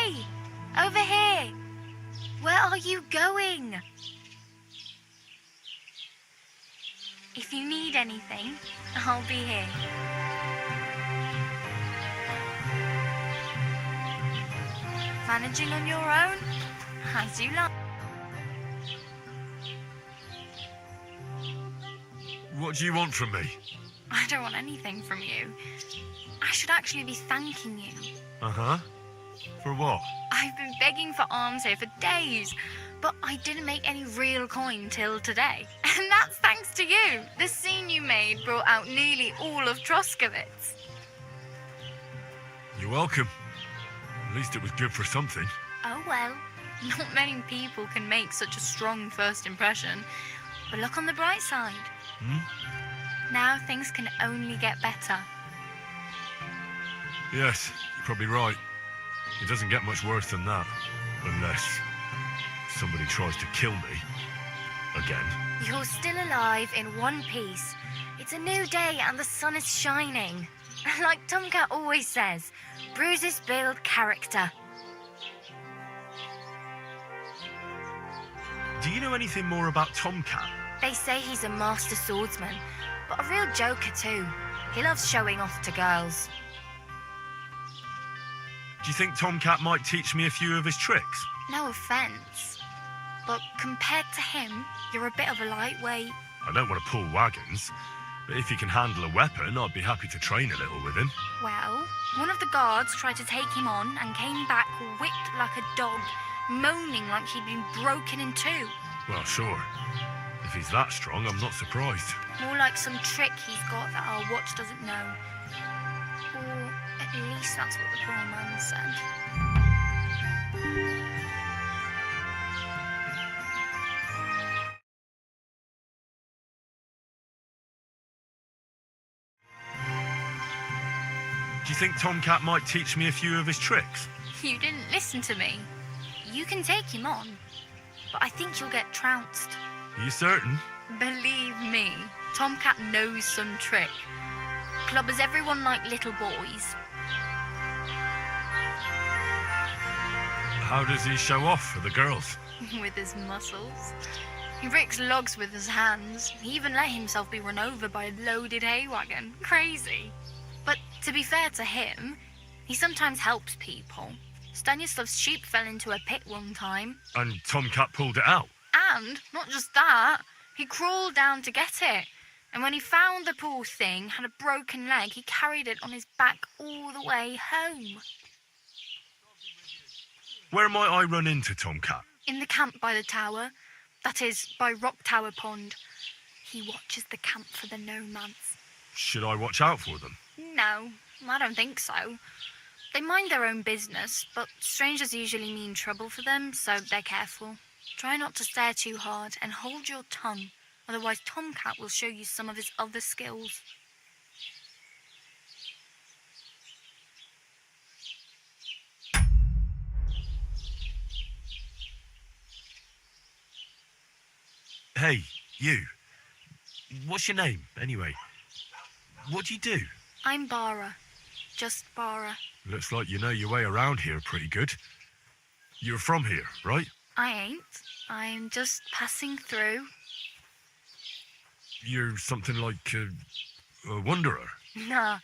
Hey! Over here! Where are you going? If you need anything, I'll be here. Managing on your own? As you like. What do you want from me? I don't want anything from you. I should actually be thanking you. Uh-huh. For what? I've been begging for alms here for days, but I didn't make any real coin till today. And that's thanks to you. The scene you made brought out nearly all of Troskowitz. You're welcome. At least it was good for something. Oh well, not many people can make such a strong first impression. But look on the bright side. Now things can only get better. Yes, you're probably right. It doesn't get much worse than that. Unless somebody tries to kill me. Again. You're still alive in one piece. It's a new day and the sun is shining. Like Tomcat always says, bruises build character. Do you know anything more about Tomcat? They say he's a master swordsman, but a real joker too. He loves showing off to girls. Do you think Tomcat might teach me a few of his tricks? No offence, but compared to him, you're a bit of a lightweight. I don't want to pull wagons, but if he can handle a weapon, I'd be happy to train a little with him. Well, one of the guards tried to take him on and came back whipped like a dog, moaning like he'd been broken in two. Well, sure. If he's that strong, I'm not surprised. More like some trick he's got that our watch doesn't know. Or at least that's what the poor man said. Do you think Tomcat might teach me a few of his tricks? You didn't listen to me. You can take him on, but I think you'll get trounced. Are you certain? Believe me, Tomcat knows some trick. Clubbers everyone like little boys. How does he show off for the girls? With his muscles. He breaks logs with his hands. He even let himself be run over by a loaded hay wagon. Crazy. But to be fair to him, he sometimes helps people. Stanislav's sheep fell into a pit one time. And Tomcat pulled it out? And not just that, he crawled down to get it. And when he found the poor thing had a broken leg, he carried it on his back all the way home. Where might I run into Tomcat? In the camp by the tower. That is, by Rock Tower Pond. He watches the camp for the nomads. Should I watch out for them? No, I don't think so. They mind their own business, but strangers usually mean trouble for them, so they're careful. Try not to stare too hard and hold your tongue, otherwise Tomcat will show you some of his other skills. Hey, you. What's your name, anyway? What do you do? I'm Bara. Just Bara. Looks like you know your way around here pretty good. You're from here, right? I ain't. I'm just passing through. You're something like a wanderer. Nah,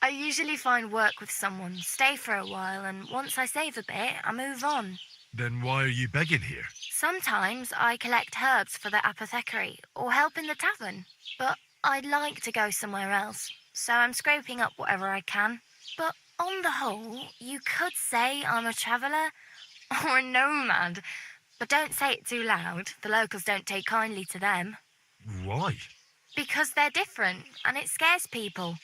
I usually find work with someone, stay for a while, and once I save a bit, I move on. Then why are you begging here? Sometimes I collect herbs for the apothecary, or help in the tavern. But I'd like to go somewhere else, so I'm scraping up whatever I can. But on the whole, you could say I'm a traveller, or a nomad. But don't say it too loud, the locals don't take kindly to them. Why? Because they're different, and it scares people.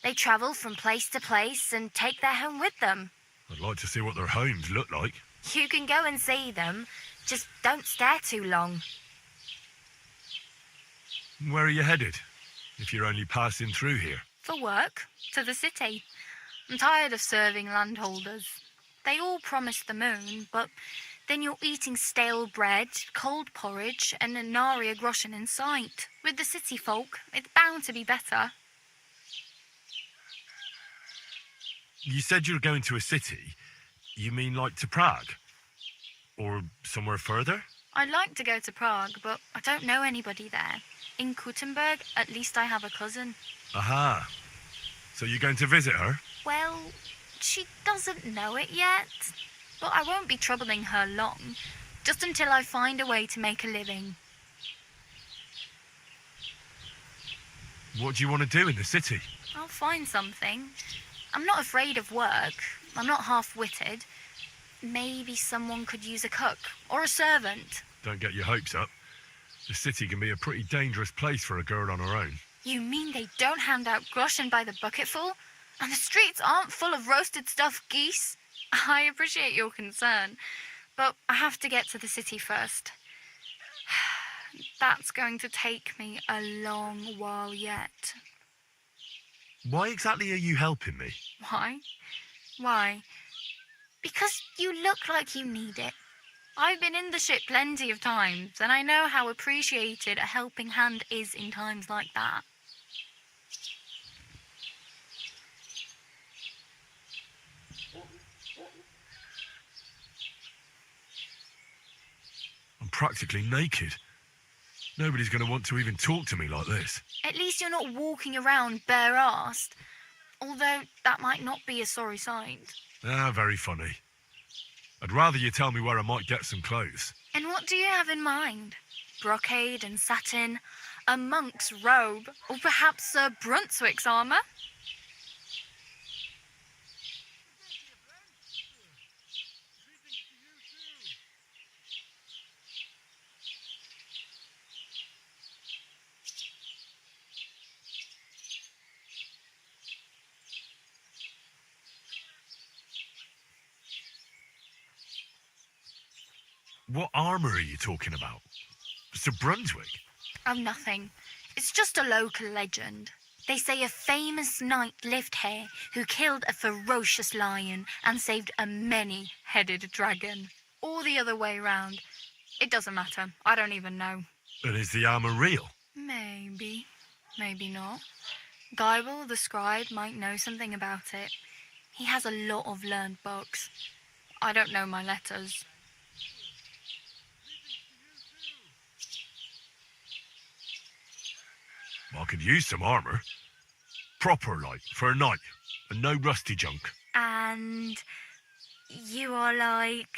They travel from place to place and take their home with them. I'd like to see what their homes look like. You can go and see them, just don't stare too long. Where are you headed, if you're only passing through here? For work, to the city. I'm tired of serving landholders. They all promise the moon, but then you're eating stale bread, cold porridge, and a nary a groschen in sight. With the city folk, it's bound to be better. You said you were going to a city. You mean like to Prague? Or somewhere further? I'd like to go to Prague, but I don't know anybody there. In Kuttenberg, at least I have a cousin. Aha. So you're going to visit her? Well, she doesn't know it yet. But I won't be troubling her long, just until I find a way to make a living. What do you want to do in the city? I'll find something. I'm not afraid of work. I'm not half-witted. Maybe someone could use a cook or a servant. Don't get your hopes up. The city can be a pretty dangerous place for a girl on her own. You mean they don't hand out groschen by the bucketful? And the streets aren't full of roasted stuffed geese? I appreciate your concern, but I have to get to the city first. That's going to take me a long while yet. Why exactly are you helping me? Why? Why? Because you look like you need it. I've been in the ship plenty of times, and I know how appreciated a helping hand is in times like that. I'm practically naked. Nobody's going to want to even talk to me like this. At least you're not walking around bare-arsed. Although that might not be a sorry sight. Ah, very funny. I'd rather you tell me where I might get some clothes. And what do you have in mind? Brocade and satin, a monk's robe, or perhaps Sir Brunswick's armour? What armour are you talking about? Sir Brunswick? Oh, nothing. It's just a local legend. They say a famous knight lived here who killed a ferocious lion and saved a many-headed dragon. Or the other way round. It doesn't matter. I don't even know. And is the armour real? Maybe. Maybe not. Geibel, the scribe, might know something about it. He has a lot of learned books. I don't know my letters. I could use some armour. Proper, like, for a knight. And no rusty junk. And you are like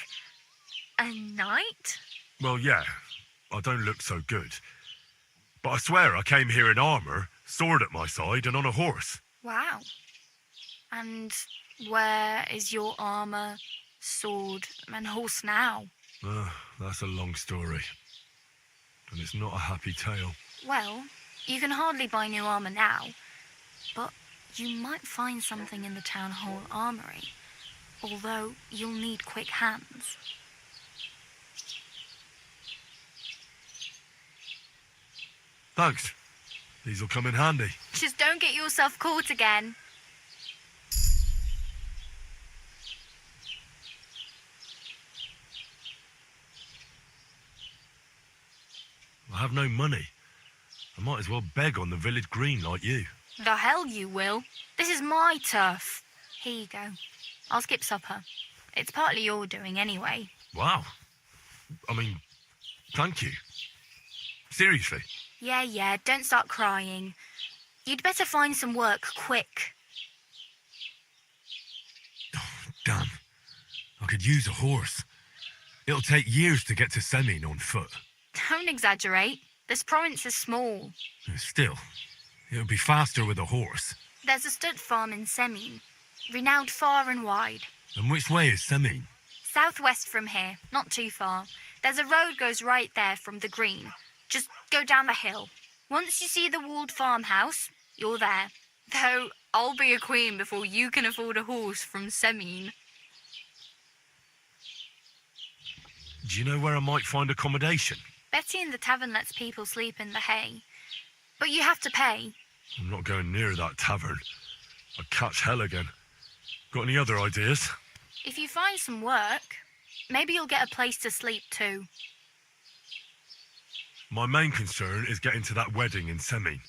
a knight? Well, yeah. I don't look so good. But I swear I came here in armour, sword at my side, and on a horse. Wow. And where is your armour, sword, and horse now? That's a long story. And it's not a happy tale. Well, you can hardly buy new armour now, but you might find something in the town hall armoury, although you'll need quick hands. Thanks. These'll come in handy. Just don't get yourself caught again. I have no money. I might as well beg on the village green like you. The hell you will. This is my turf. Here you go. I'll skip supper. It's partly your doing anyway. Wow. I mean, thank you. Seriously. Yeah, don't start crying. You'd better find some work quick. Oh, damn. I could use a horse. It'll take years to get to Semin on foot. Don't exaggerate. This province is small. Still, it'll be faster with a horse. There's a stud farm in Semin, renowned far and wide. And which way is Semin? Southwest from here, not too far. There's a road goes right there from the green. Just go down the hill. Once you see the walled farmhouse, you're there. Though I'll be a queen before you can afford a horse from Semin. Do you know where I might find accommodation? Betty in the tavern lets people sleep in the hay. But you have to pay. I'm not going near that tavern. I'd catch hell again. Got any other ideas? If you find some work, maybe you'll get a place to sleep too. My main concern is getting to that wedding in Semin.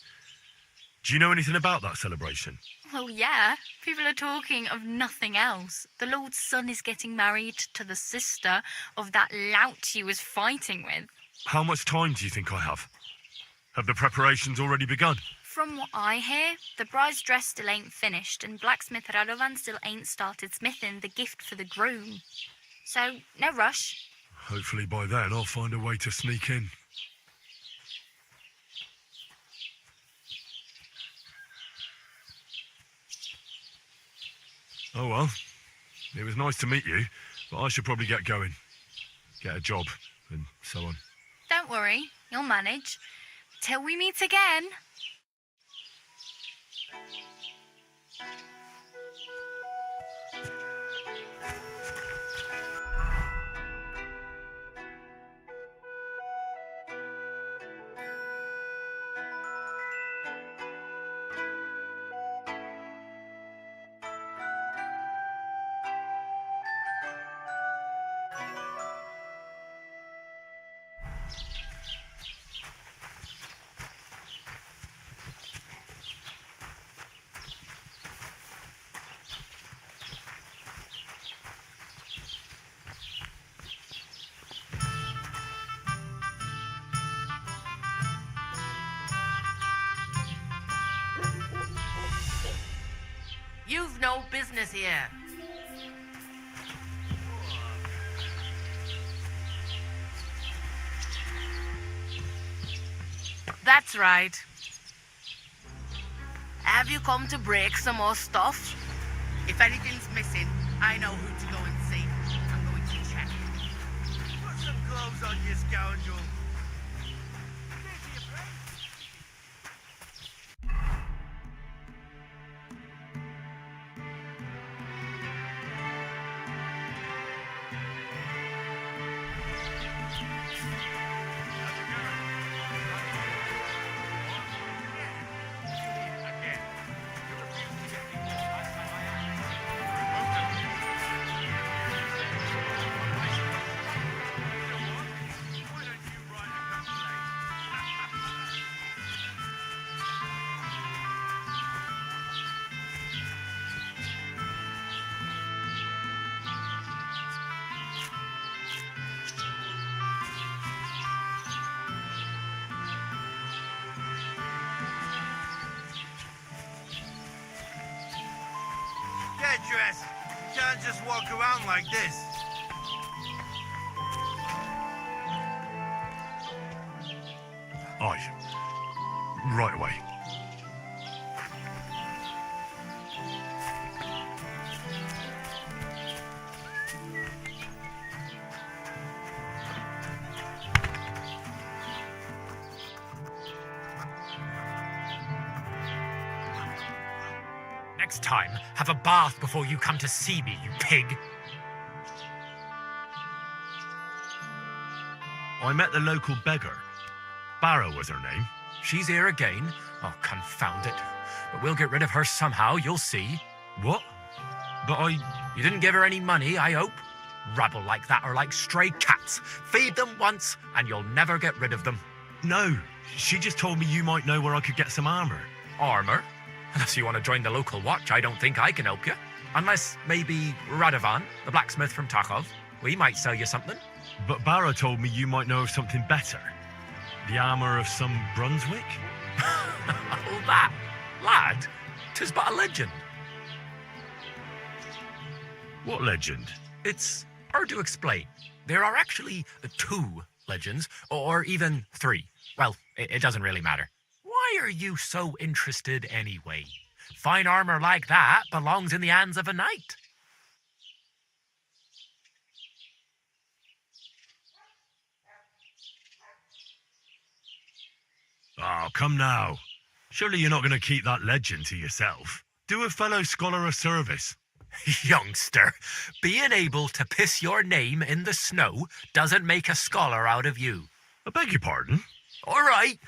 Do you know anything about that celebration? Well, yeah. People are talking of nothing else. The Lord's son is getting married to the sister of that lout he was fighting with. How much time do you think I have? Have the preparations already begun? From what I hear, the bride's dress still ain't finished, and blacksmith Radovan still ain't started smithing the gift for the groom. So, no rush. Hopefully by then I'll find a way to sneak in. Oh well, it was nice to meet you, but I should probably get going. Get a job, and so on. Don't worry, you'll manage. Till we meet again. You've no business here. That's right. Have you come to break some more stuff? If anything's missing, I know who to go and see. I'm going to check. Put some gloves on, you scoundrel. Get dressed. You can't just walk around like this. Aye. Right away. Next time, have a bath before you come to see me, you pig. I met the local beggar. Barrow was her name. She's here again. Oh, confound it. But we'll get rid of her somehow, you'll see. What? But I... You didn't give her any money, I hope? Rabble like that are like stray cats. Feed them once, and you'll never get rid of them. No, she just told me you might know where I could get some armour. Armour? Unless you want to join the local watch, I don't think I can help you. Unless, maybe, Radovan, the blacksmith from Takov. We might sell you something. But Barrow told me you might know of something better. The armour of some Brunswick? Oh, that. Lad, 'tis but a legend. What legend? It's hard to explain. There are actually 2 legends, or even 3. Well, it doesn't really matter. Why are you so interested anyway? Fine armor like that belongs in the hands of a knight. Oh, come now. Surely you're not going to keep that legend to yourself. Do a fellow scholar a service. Youngster, being able to piss your name in the snow doesn't make a scholar out of you. I beg your pardon? All right.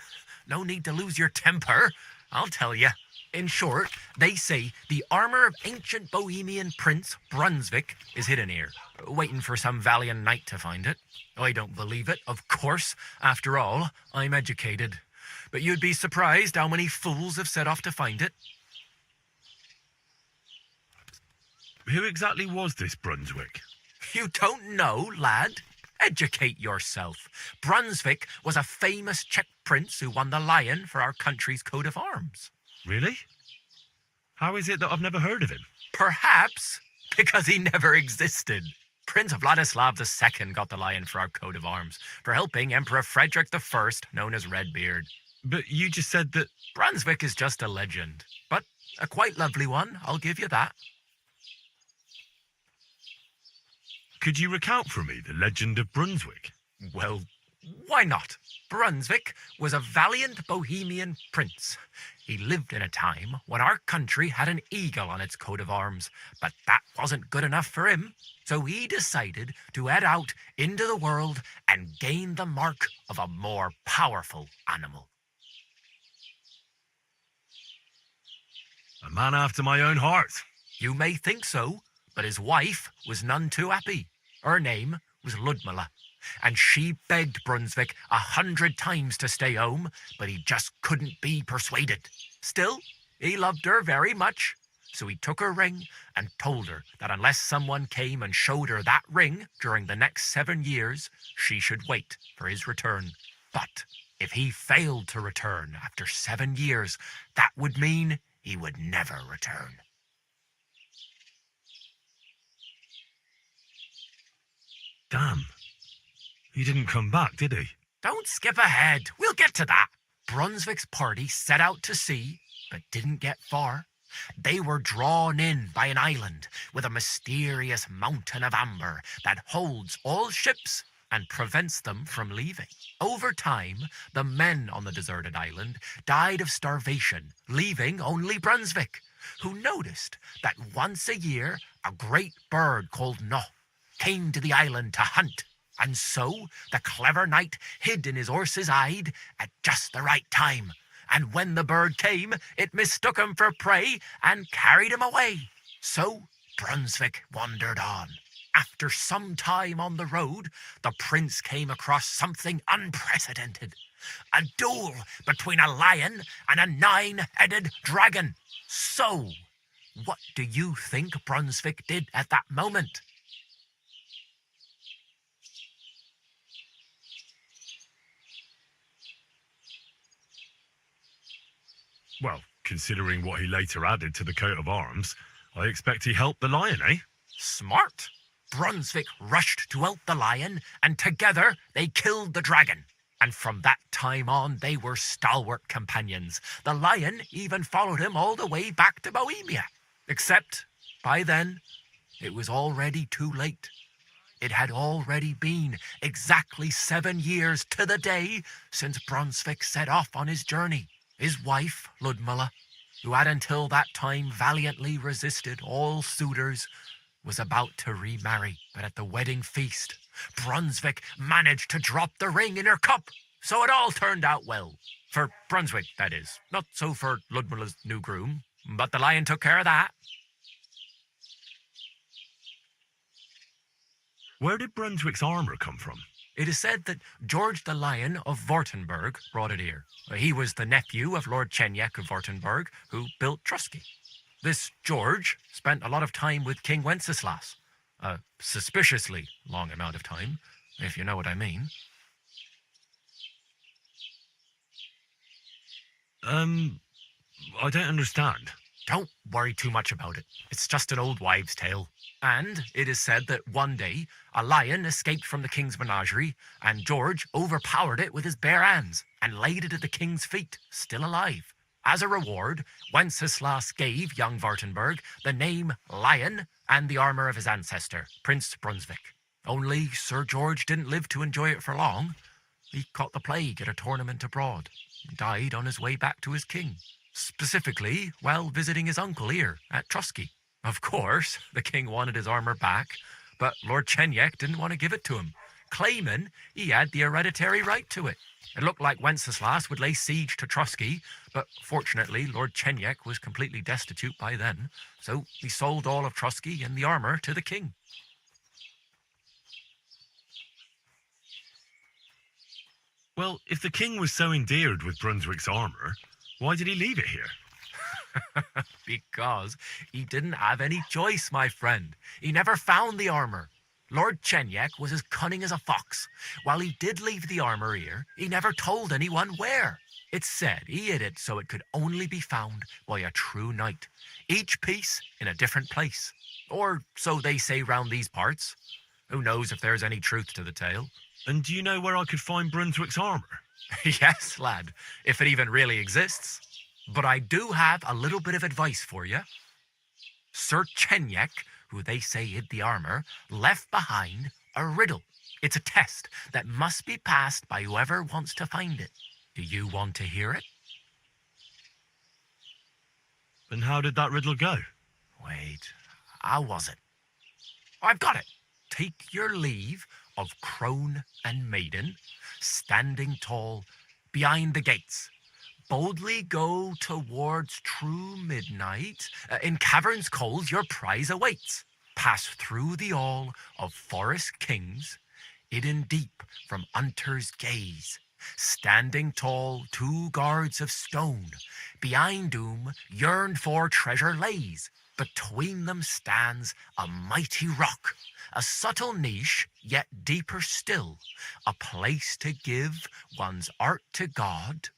No need to lose your temper. I'll tell you. In short, they say the armor of ancient Bohemian Prince Brunswick is hidden here, waiting for some valiant knight to find it. I don't believe it, of course. After all, I'm educated. but you'd be surprised how many fools have set off to find it. Who exactly was this Brunswick? You don't know, lad? Educate yourself. Brunswick was a famous Czech prince who won the lion for our country's coat of arms. Really? How is it that I've never heard of him? Perhaps because he never existed. Prince Vladislav II got the lion for our coat of arms for helping Emperor Frederick I, known as Redbeard. But you just said that... Brunswick is just a legend, but a quite lovely one, I'll give you that. Could you recount for me the legend of Brunswick? Well, why not? Brunswick was a valiant Bohemian prince. He lived in a time when our country had an eagle on its coat of arms, but that wasn't good enough for him. So he decided to head out into the world and gain the mark of a more powerful animal. A man after my own heart. You may think so, but his wife was none too happy. Her name was Ludmilla, and she begged Brunswick 100 times to stay home, but he just couldn't be persuaded. Still, he loved her very much, so he took her ring and told her that unless someone came and showed her that ring during the next 7 years, she should wait for his return. But if he failed to return after 7 years, that would mean he would never return. Damn. He didn't come back, did he? Don't skip ahead. We'll get to that. Brunswick's party set out to sea, but didn't get far. They were drawn in by an island with a mysterious mountain of amber that holds all ships and prevents them from leaving. Over time, the men on the deserted island died of starvation, leaving only Brunswick, who noticed that once a year a great bird called No came to the island to hunt. And so the clever knight hid in his horse's hide at just the right time. And when the bird came, it mistook him for prey and carried him away. So Brunswick wandered on. After some time on the road, the prince came across something unprecedented. A duel between a lion and a 9-headed dragon. So, what do you think Brunswick did at that moment? Well, considering what he later added to the coat of arms, I expect he helped the lion, eh? Smart. Brunswick rushed to help the lion, and together they killed the dragon. And from that time on, they were stalwart companions. The lion even followed him all the way back to Bohemia. Except, by then, it was already too late. It had already been exactly 7 years to the day since Brunswick set off on his journey. His wife, Ludmilla, who had until that time valiantly resisted all suitors, was about to remarry. But at the wedding feast, Brunswick managed to drop the ring in her cup. So it all turned out well. For Brunswick, that is. Not so for Ludmilla's new groom, but the lion took care of that. Where did Brunswick's armour come from? It is said that George the Lion of Württemberg brought it here. He was the nephew of Lord Chenyek of Württemberg, who built Trusky. This George spent a lot of time with King Wenceslas. A suspiciously long amount of time, if you know what I mean. I don't understand. Don't worry too much about it. It's just an old wives' tale. And it is said that one day, a lion escaped from the king's menagerie, and George overpowered it with his bare hands and laid it at the king's feet, still alive. As a reward, Wenceslas gave young Württemberg the name Lion and the armour of his ancestor, Prince Brunswick. Only Sir George didn't live to enjoy it for long. He caught the plague at a tournament abroad and died on his way back to his king. Specifically, while visiting his uncle here at Trusky. Of course, the king wanted his armour back, but Lord Chenyek didn't want to give it to him, claiming he had the hereditary right to it. It looked like Wenceslas would lay siege to Trusky, but fortunately Lord Chenyek was completely destitute by then, so he sold all of Trusky and the armour to the king. Well, if the king was so endeared with Brunswick's armour, why did he leave it here? Because he didn't have any choice, my friend. He never found the armour. Lord Chenyek was as cunning as a fox. While he did leave the armour here, he never told anyone where. It's said he hid it so it could only be found by a true knight, each piece in a different place. Or so they say round these parts. Who knows if there's any truth to the tale? And do you know where I could find Brunswick's armour? Yes, lad, if it even really exists. But I do have a little bit of advice for you. Sir Chenyek, who they say hid the armour, left behind a riddle. It's a test that must be passed by whoever wants to find it. Do you want to hear it? And how did that riddle go? Wait, how was it? I've got it. Take your leave of crone and maiden, standing tall behind the gates. Boldly go towards true midnight. In caverns cold your prize awaits. Pass through the all of forest kings, hidden deep from hunter's gaze. Standing tall, 2 guards of stone, behind whom yearned for treasure lays. Between them stands a mighty rock, a subtle niche, yet deeper still, a place to give one's art to God.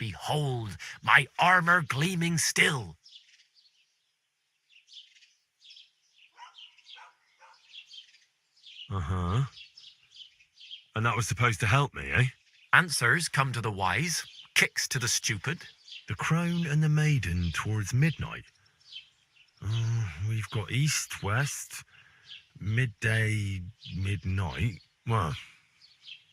Behold, my armour gleaming still. Uh-huh. And that was supposed to help me, eh? Answers come to the wise, kicks to the stupid. The crone and the maiden towards midnight. We've got east, west, midday, midnight. Well,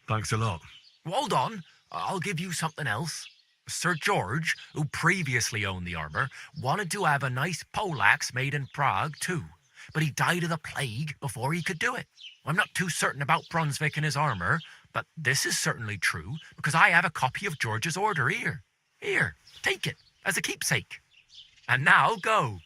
thanks a lot. Hold on, I'll give you something else. Sir George, who previously owned the armour, wanted to have a nice poleaxe made in Prague too, but he died of the plague before he could do it. I'm not too certain about Brunswick and his armour, but this is certainly true because I have a copy of George's order here. Here, take it as a keepsake. And now go.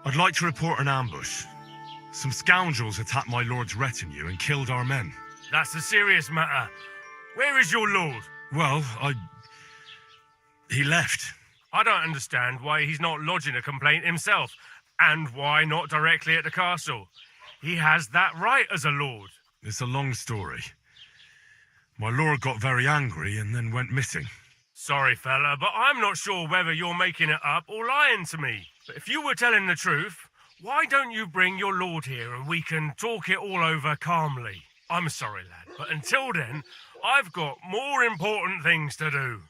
I'd like to report an ambush. Some scoundrels attacked my lord's retinue and killed our men. That's a serious matter. Where is your lord? Well, he left. I don't understand why he's not lodging a complaint himself, and why not directly at the castle. He has that right as a lord. It's a long story. My lord got very angry and then went missing. Sorry, fella, but I'm not sure whether you're making it up or lying to me. But if you were telling the truth, why don't you bring your lord here and we can talk it all over calmly? I'm sorry, lad, but until then, I've got more important things to do.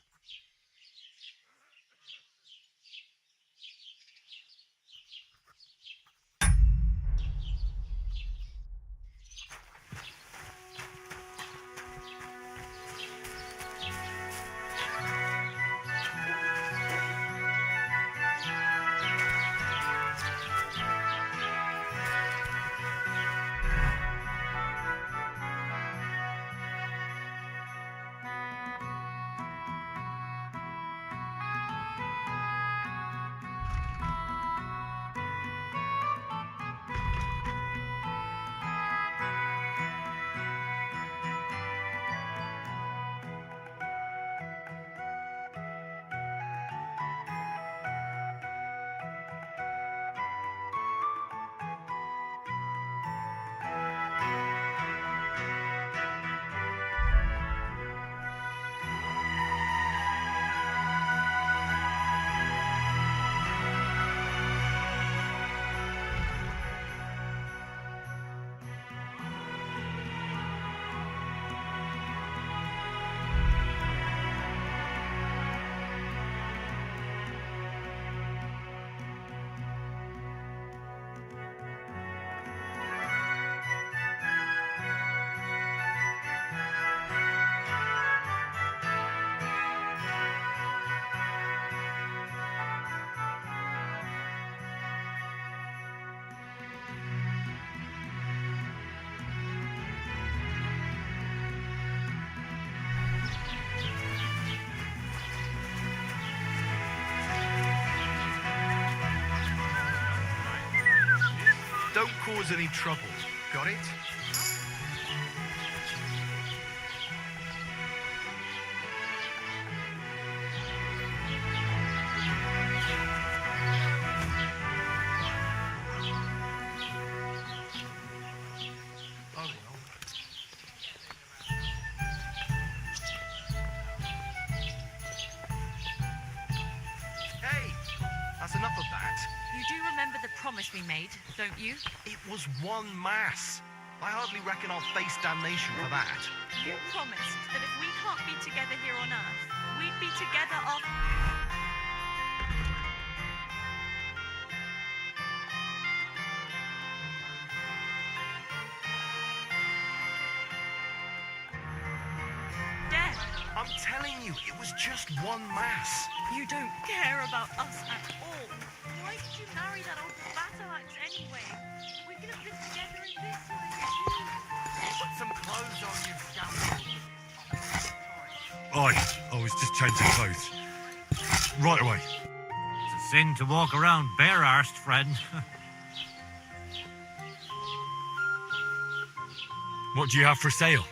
Don't cause any trouble. Got it? Oh, well. Hey, that's enough of that. You do remember the promise we made, don't you? It was one mass. I hardly reckon I'll face damnation for that. You promised that if we can't be together here on Earth, we'd be together off. Death. I'm telling you, it was just one mass. You don't care about us at all. Why did you marry that old battle axe anyway? We could have been together in this life too. Put some clothes on, you scoundrel. I was just changing clothes. Right away. It's a sin to walk around bare-arsed, friend. What do you have for sale?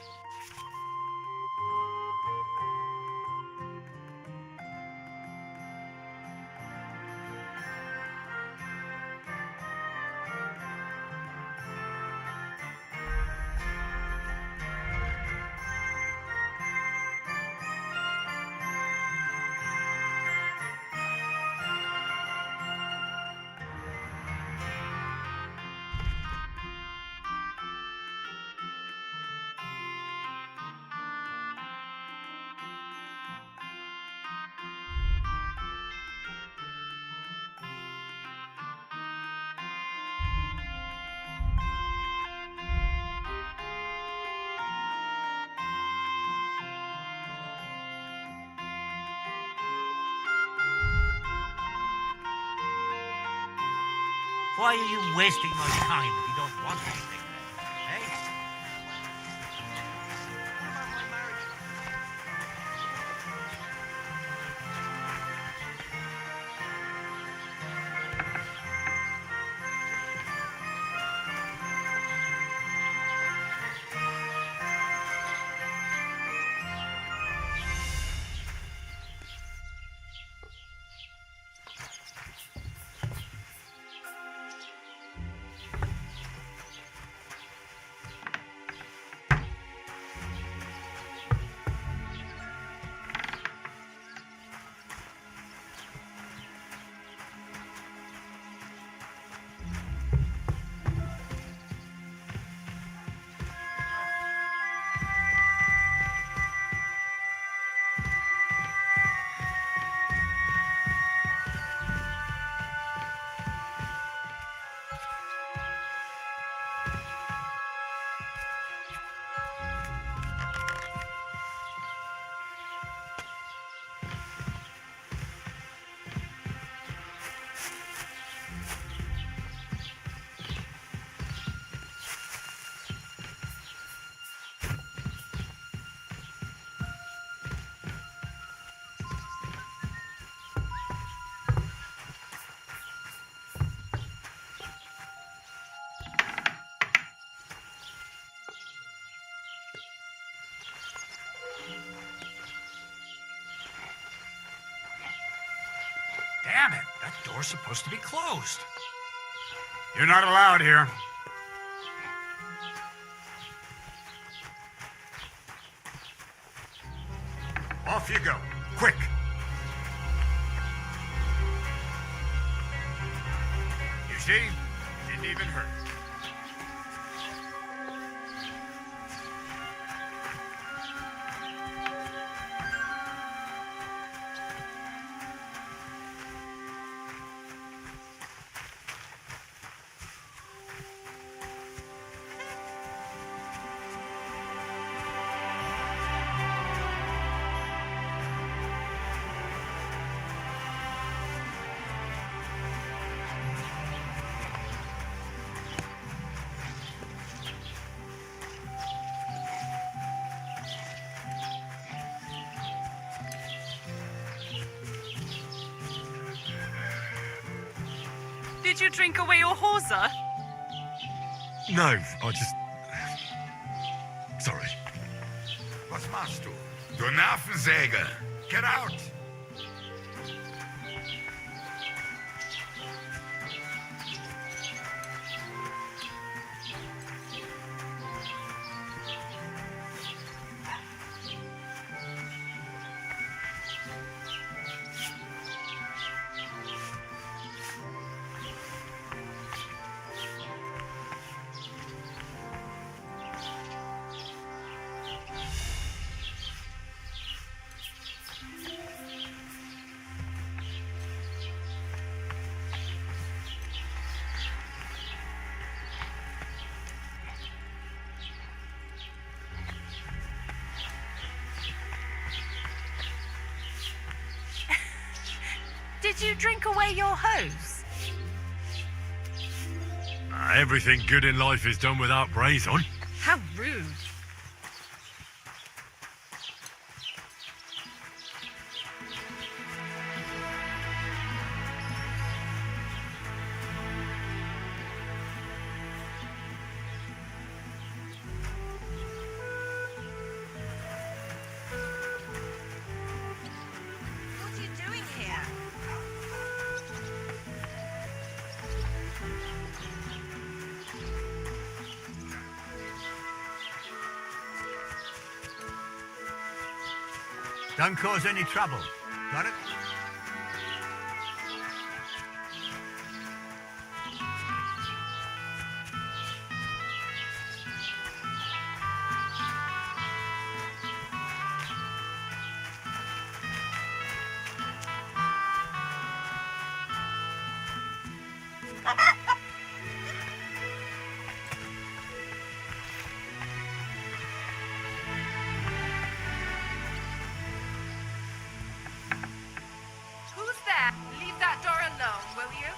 Why are you wasting my time if you don't want anything then? Eh? What about my marriage? Damn it, that door's supposed to be closed. You're not allowed here. Off you go. Quick. You see? Didn't even hurt. Did you drink away your hawser? No, I just... Sorry. Was machst du? Du Nervensäge! Get out! Did you drink away your hose? Everything good in life is done without praise on. How rude. What are you doing here? Don't cause any trouble. Got it? Who's there? Leave that door alone, will you?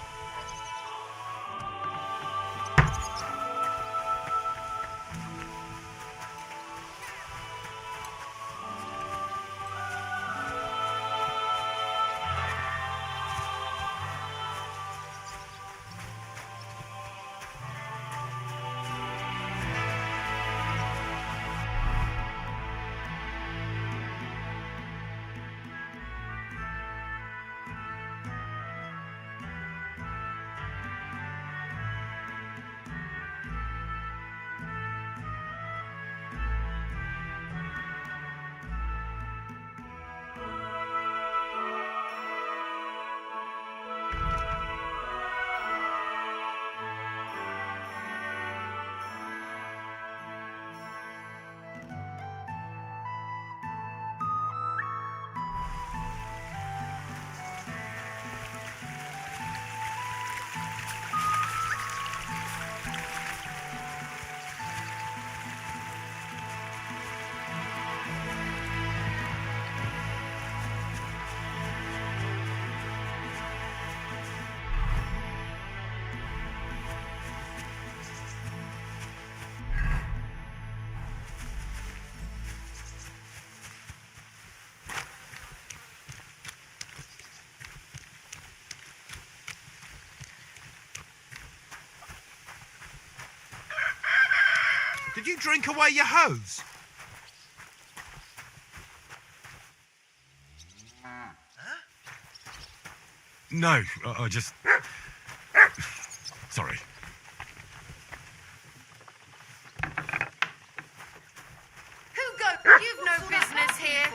Did you drink away your hose? No, I just... Sorry. Who go? You've no business here.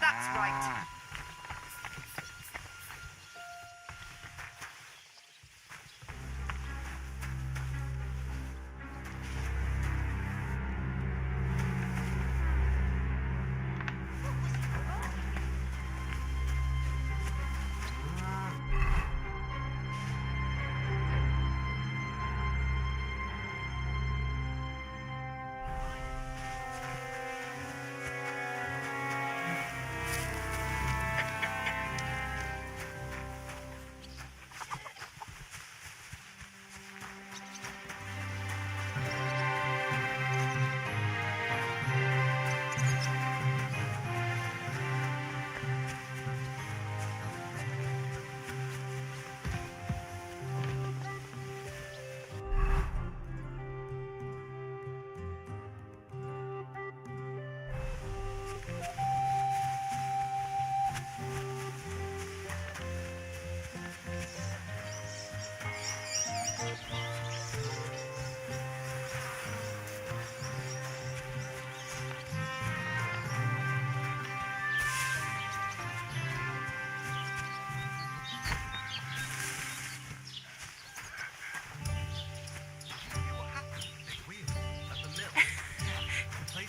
That's right.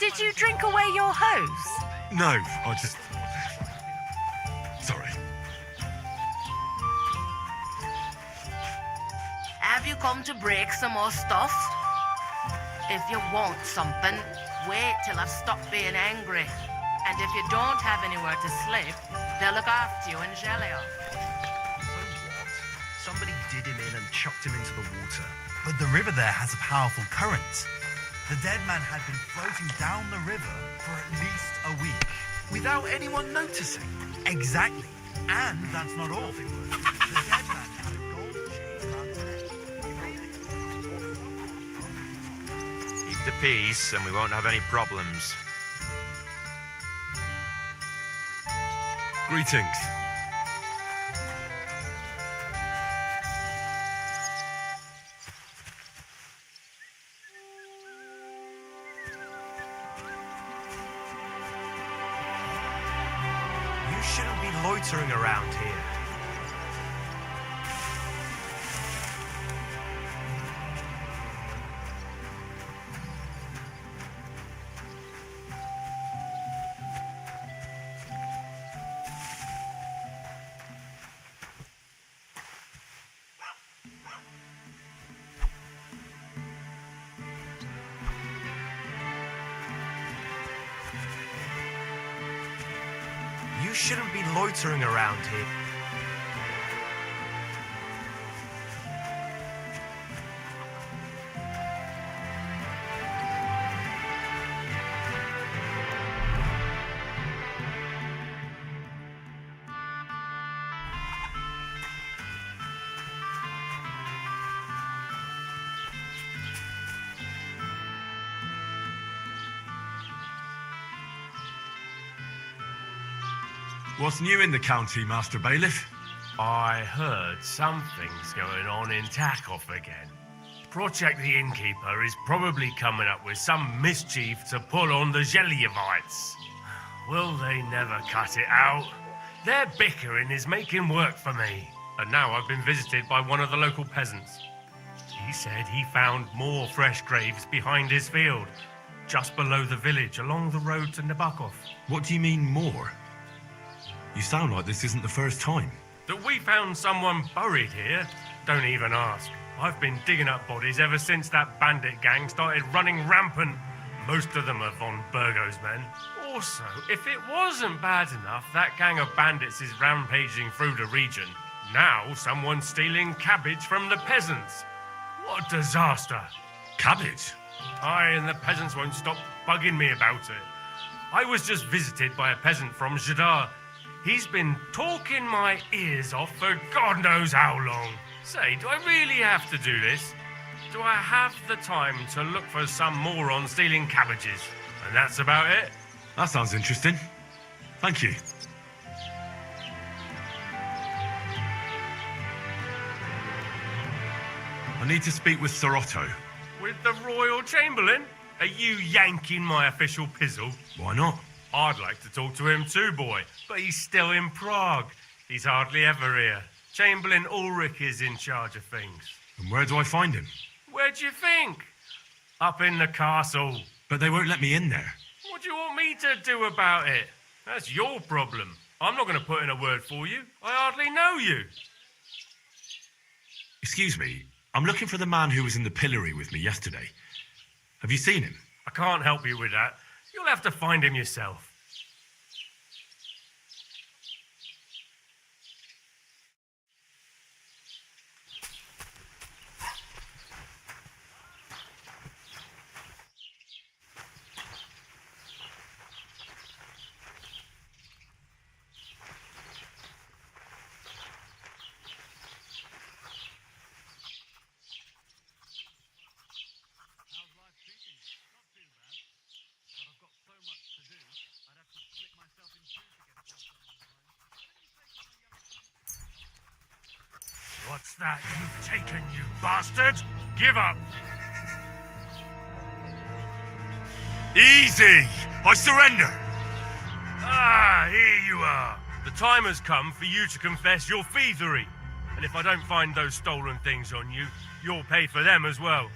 Did you drink away your hose? No, I just... Sorry. Have you come to break some more stuff? If you want something, wait till I've stopped being angry. And if you don't have anywhere to sleep, they'll look after you in Gelia. So what? Somebody did him in and chucked him into the water. But the river there has a powerful current. The dead man had been floating down the river for at least a week. Without anyone noticing. Exactly. And that's not all. The dead man had a gold chain around his neck. Keep the peace and we won't have any problems. Greetings. You shouldn't be loitering around here. You shouldn't be loitering around here. What's new in the county, Master Bailiff? I heard something's going on in Takoff again. Project the Innkeeper is probably coming up with some mischief to pull on the Gelievites. Will they never cut it out? Their bickering is making work for me. And now I've been visited by one of the local peasants. He said he found more fresh graves behind his field, just below the village, along the road to Nabokov. What do you mean, more? You sound like this isn't the first time. That we found someone buried here? Don't even ask. I've been digging up bodies ever since that bandit gang started running rampant. Most of them are von Burgo's men. Also, if it wasn't bad enough that gang of bandits is rampaging through the region, now someone's stealing cabbage from the peasants. What a disaster. Cabbage? Aye, and the peasants won't stop bugging me about it. I was just visited by a peasant from Jadar. He's been talking my ears off for God knows how long. Say, do I really have to do this? Do I have the time to look for some moron stealing cabbages? And that's about it? That sounds interesting. Thank you. I need to speak with Sir Otto. With the Royal Chamberlain? Are you yanking my official pizzle? Why not? I'd like to talk to him too, boy, but he's still in Prague. He's hardly ever here. Chamberlain Ulrich is in charge of things. And where do I find him? Where do you think? Up in the castle. But they won't let me in there. What do you want me to do about it? That's your problem. I'm not going to put in a word for you. I hardly know you. Excuse me, I'm looking for the man who was in the pillory with me yesterday. Have you seen him? I can't help you with that. You'll have to find him yourself. What's that you've taken, you bastard? Give up! Easy! I surrender! Ah, here you are. The time has come for you to confess your thievery. And if I don't find those stolen things on you, you'll pay for them as well.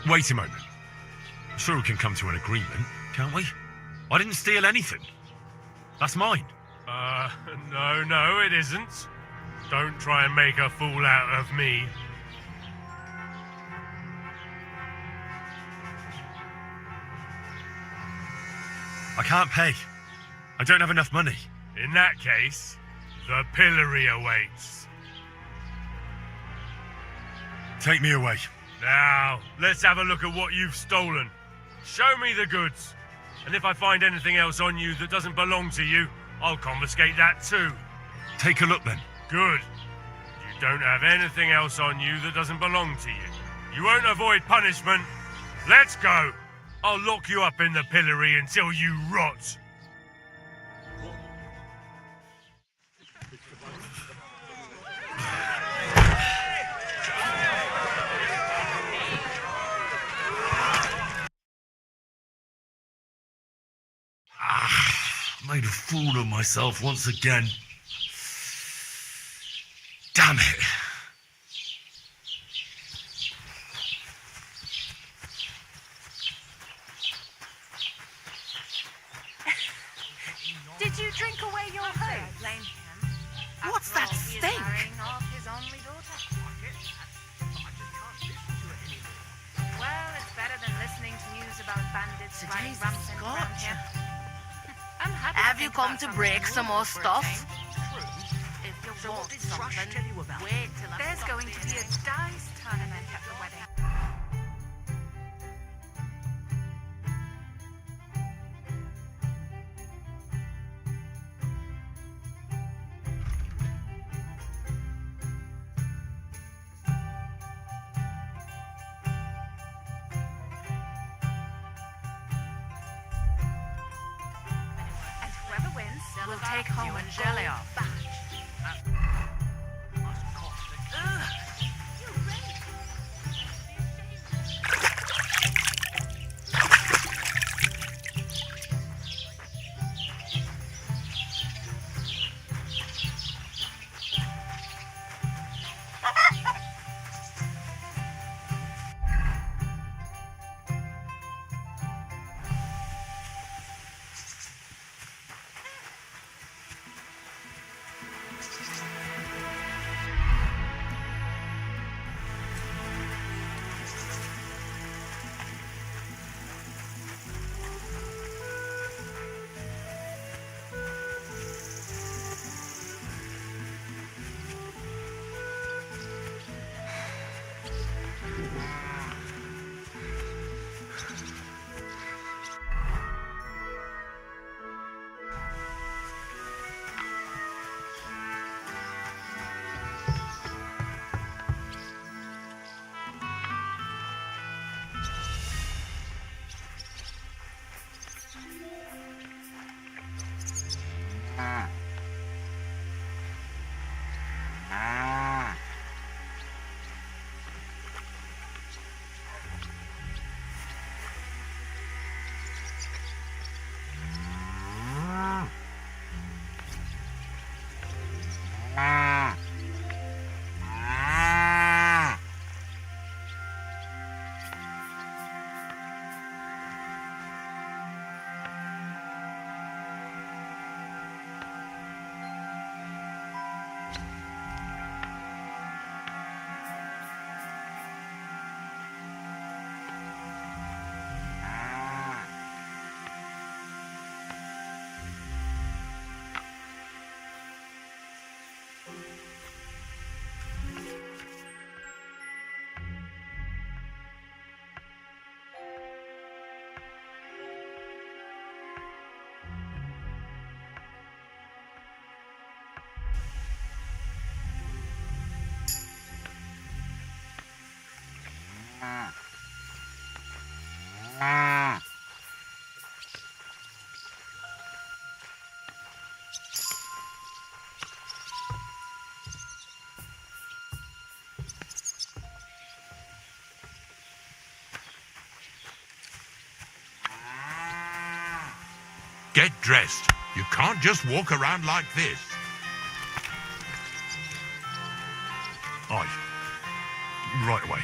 Wait a moment. Sure we can come to an agreement, can't we? I didn't steal anything. That's mine. No, it isn't. Don't try and make a fool out of me. I can't pay. I don't have enough money. In that case, the pillory awaits. Take me away. Now, let's have a look at what you've stolen. Show me the goods. And if I find anything else on you that doesn't belong to you, I'll confiscate that too. Take a look then. Good. You don't have anything else on you that doesn't belong to you. You won't avoid punishment. Let's go. I'll lock you up in the pillory until you rot. Made a fool of myself once again. Damn it. Did you drink away your home? What's that stink? Well, it's better than listening to news about bandits running Today's rampant around Scotch. here. I'm happy Have to you think come about to something break new some more for a stuff? change. If you want something, wait till I There's stop going to be a being dice tournament at the wedding. And whoever wins will take home you a and jelly gold off. badge. Get dressed. You can't just walk around like this. Aye. Right away.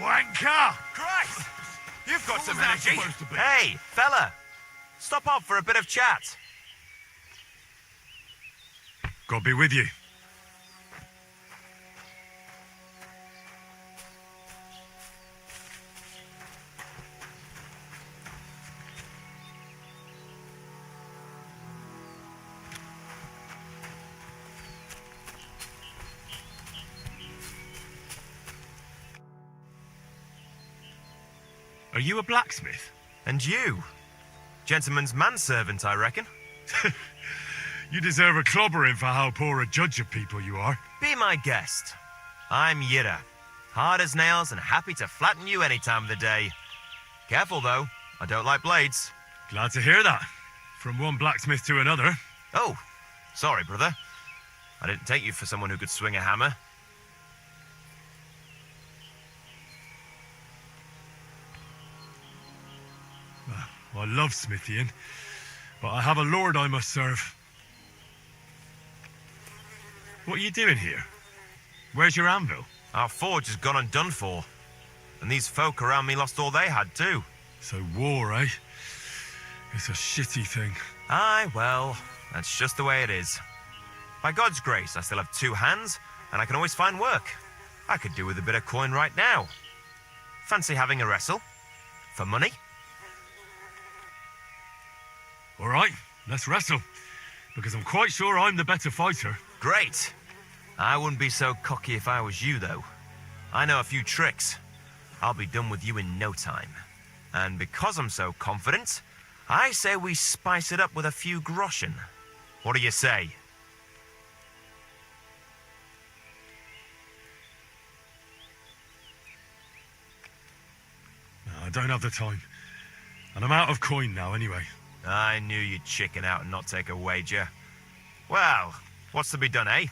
Wanker! Christ! You've got some energy. Hey, fella! Stop off for a bit of chat. God be with you. Are you a blacksmith? And you? Gentleman's manservant, I reckon. You deserve a clobbering for how poor a judge of people you are. Be my guest. I'm Yira. Hard as nails and happy to flatten you any time of the day. Careful, though. I don't like blades. Glad to hear that. From one blacksmith to another. Oh, sorry, brother. I didn't take you for someone who could swing a hammer. I love smithying, but I have a lord I must serve. What are you doing here? Where's your anvil? Our forge has gone undone for. And these folk around me lost all they had, too. So war, eh? It's a shitty thing. Aye, well, that's just the way it is. By God's grace, I still have two hands, and I can always find work. I could do with a bit of coin right now. Fancy having a wrestle? For money? All right, let's wrestle. Because I'm quite sure I'm the better fighter. Great. I wouldn't be so cocky if I was you, though. I know a few tricks. I'll be done with you in no time. And because I'm so confident, I say we spice it up with a few groschen. What do you say? No, I don't have the time. And I'm out of coin now anyway. I knew you'd chicken out and not take a wager. Well, what's to be done, eh?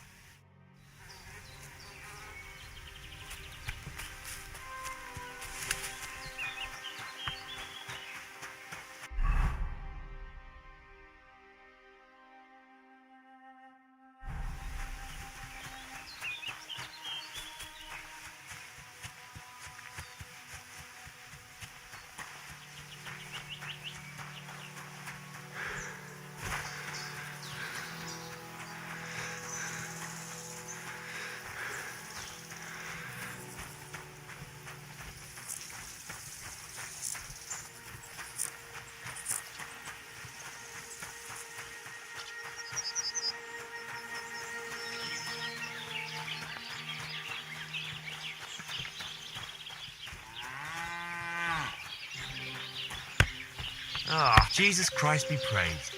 Ah, Jesus Christ be praised.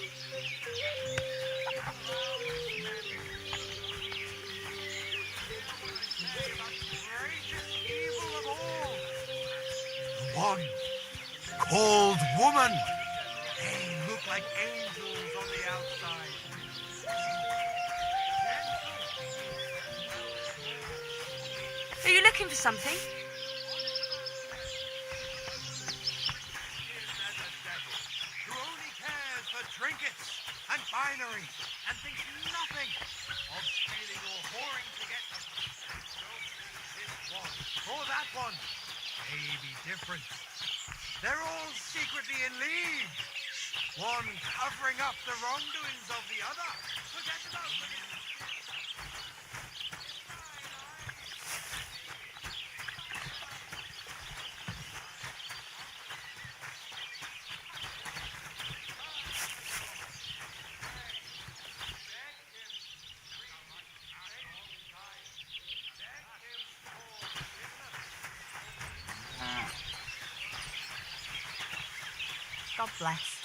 One called woman. They look like angels on the outside. Are you looking for something? Who only cares for trinkets and finery and thinks nothing of stealing or whoring to get them. This one or that one may be different. They're all secretly in league. One covering up the wrongdoings of the other. Forget about it. God bless.